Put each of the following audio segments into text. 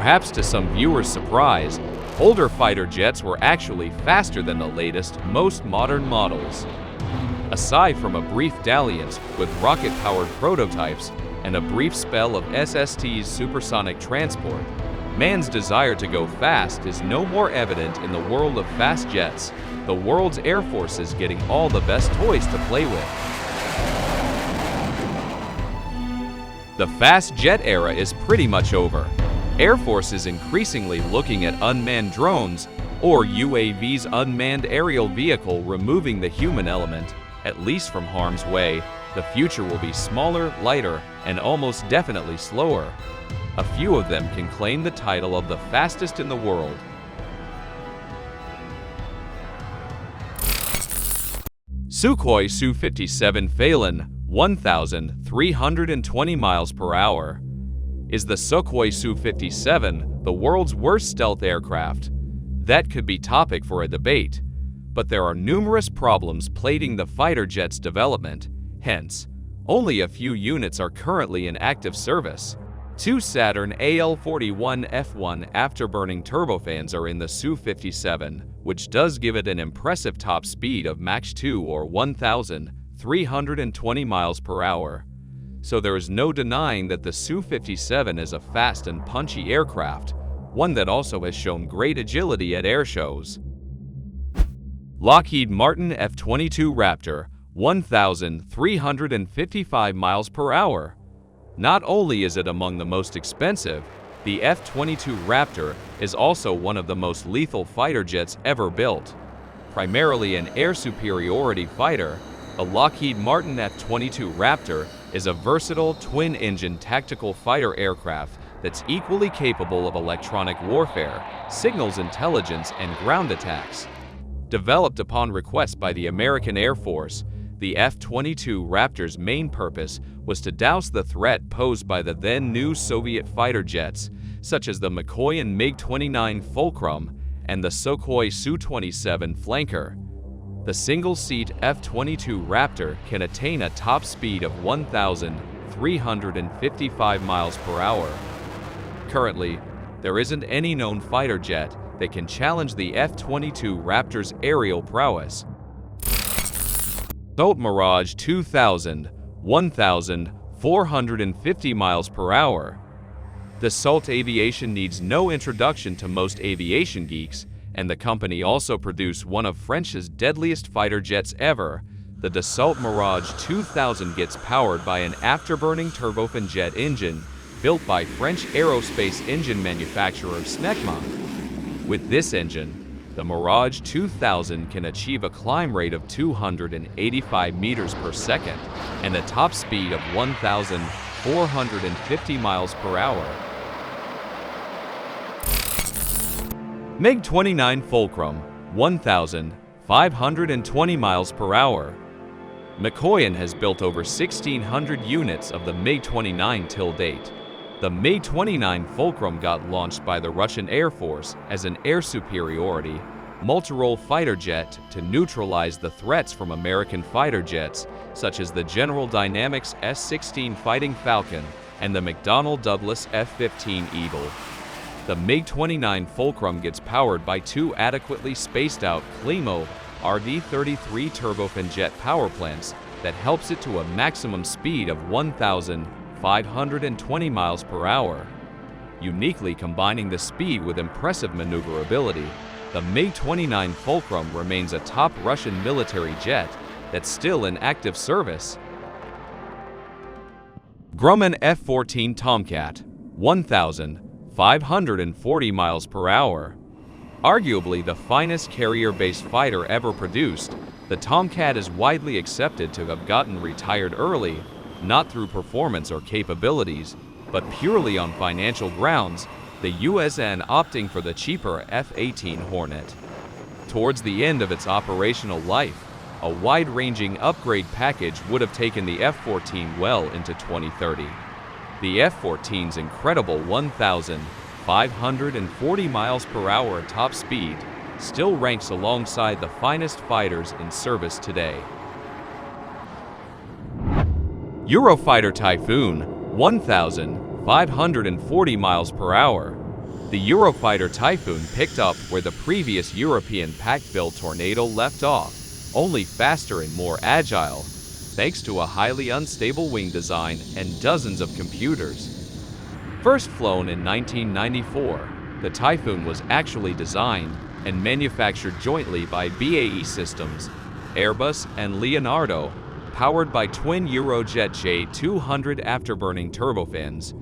Perhaps to some viewers' surprise, older fighter jets were actually faster than the latest, most modern models. Aside from a brief dalliance with rocket-powered prototypes and a brief spell of SST's supersonic transport, man's desire to go fast is no more evident in the world of fast jets. The world's Air Force is getting all the best toys to play with. The fast jet era is pretty much over. Air Force is increasingly looking at unmanned drones, or UAVs, unmanned aerial vehicle, removing the human element, at least from harm's way. The future will be smaller, lighter, and almost definitely slower. A few of them can claim the title of the fastest in the world. Sukhoi Su-57 Phalan, 1,320 miles per hour. Is the Sukhoi Su-57 the world's worst stealth aircraft? That could be topic for a debate, but there are numerous problems plaguing the fighter jet's development. Hence, only a few units are currently in active service. Two Saturn AL-41 F1 afterburning turbofans are in the Su-57, which does give it an impressive top speed of Mach 2 or 1,320 miles per hour. So there is no denying that the Su-57 is a fast and punchy aircraft, one that also has shown great agility at air shows. Lockheed Martin F-22 Raptor, 1,355 miles per hour. Not only is it among the most expensive, the F-22 Raptor is also one of the most lethal fighter jets ever built. Primarily an air superiority fighter, a Lockheed Martin F-22 Raptor is a versatile twin-engine tactical fighter aircraft that's equally capable of electronic warfare, signals intelligence, and ground attacks. Developed upon request by the American Air Force, the F-22 Raptor's main purpose was to douse the threat posed by the then-new Soviet fighter jets, such as the Mikoyan MiG-29 Fulcrum and the Sukhoi Su-27 Flanker. The single-seat F-22 Raptor can attain a top speed of 1,355 miles per hour. Currently, there isn't any known fighter jet that can challenge the F-22 Raptor's aerial prowess. Dassault Mirage 2000, 1,450 miles per hour. Dassault Aviation needs no introduction to most aviation geeks, and the company also produced one of France's deadliest fighter jets ever. The Dassault Mirage 2000 gets powered by an afterburning turbofan jet engine built by French aerospace engine manufacturer Snecma. With this engine, the Mirage 2000 can achieve a climb rate of 285 meters per second and a top speed of 1,450 miles per hour. MiG-29 Fulcrum, 1,520 miles per hour. Mikoyan has built over 1,600 units of the MiG-29 till date. The MiG-29 Fulcrum got launched by the Russian Air Force as an air superiority, multi-role fighter jet to neutralize the threats from American fighter jets such as the General Dynamics S-16 Fighting Falcon and the McDonnell Douglas F-15 Eagle. The MiG-29 Fulcrum gets powered by two adequately spaced-out Klimo RD-33 turbofan jet power plants that helps it to a maximum speed of 1,520 miles per hour. Uniquely combining the speed with impressive maneuverability, the MiG-29 Fulcrum remains a top Russian military jet that's still in active service. Grumman F-14 Tomcat, 1,540 miles per hour. Arguably the finest carrier-based fighter ever produced, the Tomcat is widely accepted to have gotten retired early, not through performance or capabilities, but purely on financial grounds, the USN opting for the cheaper F-18 Hornet. Towards the end of its operational life, a wide-ranging upgrade package would have taken the F-14 well into 2030. The F-14's incredible 1,540 miles per hour top speed still ranks alongside the finest fighters in service today. Eurofighter Typhoon, 1,540 miles per hour. The Eurofighter Typhoon picked up where the previous European pack-built Tornado left off, only faster and more agile, thanks to a highly unstable wing design and dozens of computers. First flown in 1994, the Typhoon was actually designed and manufactured jointly by BAE Systems, Airbus, and Leonardo, powered by twin Eurojet J200 afterburning turbofans,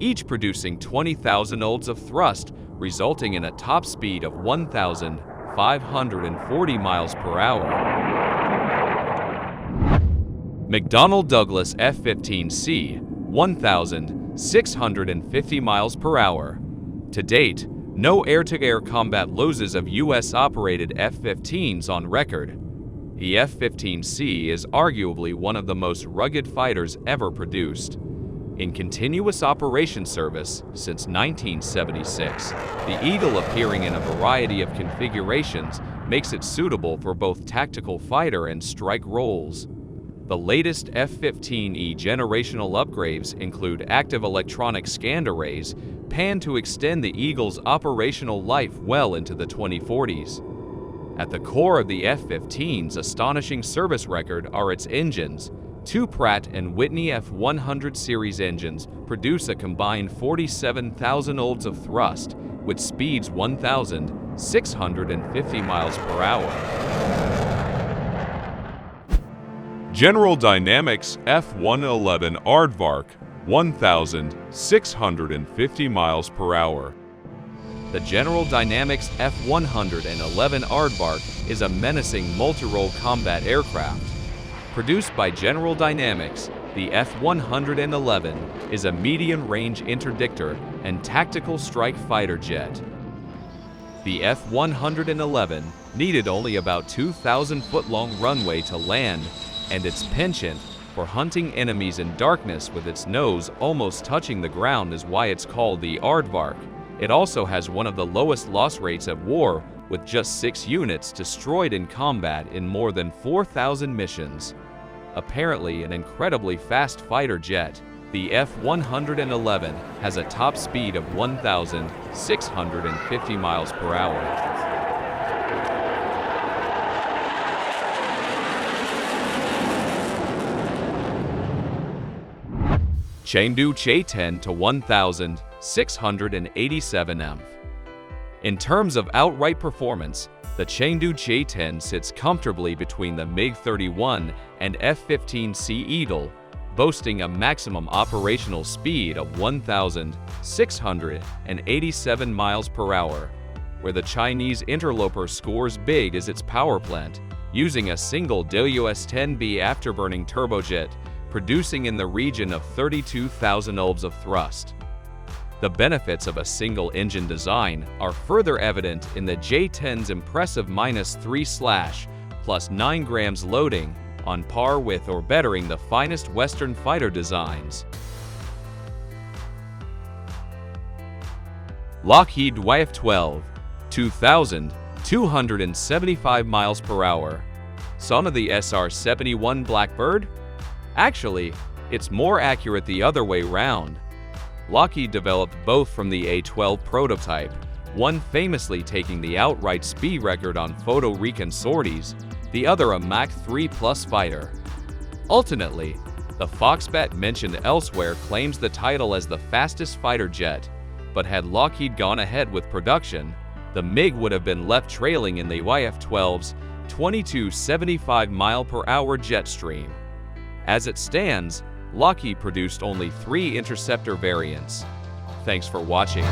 each producing 20,000 oz of thrust, resulting in a top speed of 1,540 miles per hour. McDonnell Douglas F-15C, 1,650 miles per hour. To date, no air-to-air combat losses of U.S.-operated F-15s on record. The F-15C is arguably one of the most rugged fighters ever produced. In continuous operation service since 1976, the Eagle, appearing in a variety of configurations, makes it suitable for both tactical fighter and strike roles. The latest F-15E generational upgrades include active electronic scan arrays, planned to extend the Eagle's operational life well into the 2040s. At the core of the F-15's astonishing service record are its engines. Two Pratt & Whitney F-100 series engines produce a combined 47,000 oz of thrust, with speeds 1,650 miles per hour. General Dynamics F-111 Aardvark, 1,650 miles per hour. The General Dynamics F-111 Aardvark is a menacing multi-role combat aircraft. Produced by General Dynamics, the F-111 is a medium-range interdictor and tactical strike fighter jet. The F-111 needed only about 2,000-foot-long runway to land, and its penchant for hunting enemies in darkness with its nose almost touching the ground is why it's called the Aardvark. It also has one of the lowest loss rates of war, with just 6 units destroyed in combat in more than 4,000 missions. Apparently an incredibly fast fighter jet, the F-111 has a top speed of 1,650 miles per hour. Chengdu J-10 to 1,687 mph. In terms of outright performance, the Chengdu J-10 sits comfortably between the MiG-31 and F-15C Eagle, boasting a maximum operational speed of 1,687 miles per hour, where the Chinese interloper scores big as its power plant, using a single WS-10B afterburning turbojet, producing in the region of 32,000 oz of thrust. The benefits of a single-engine design are further evident in the J-10's impressive -3/ plus 9 grams loading, on par with or bettering the finest Western fighter designs. Lockheed YF-12, 2,275 miles per hour. Son of the SR-71 Blackbird? Actually, it's more accurate the other way round. Lockheed developed both from the A-12 prototype, one famously taking the outright speed record on Photo Recon sorties, the other a Mach 3+ fighter. Ultimately, the Foxbat mentioned elsewhere claims the title as the fastest fighter jet, but had Lockheed gone ahead with production, the MiG would have been left trailing in the YF-12's 2275 mile/hour jet stream. As it stands, Lockheed produced only 3 interceptor variants. Thanks for watching.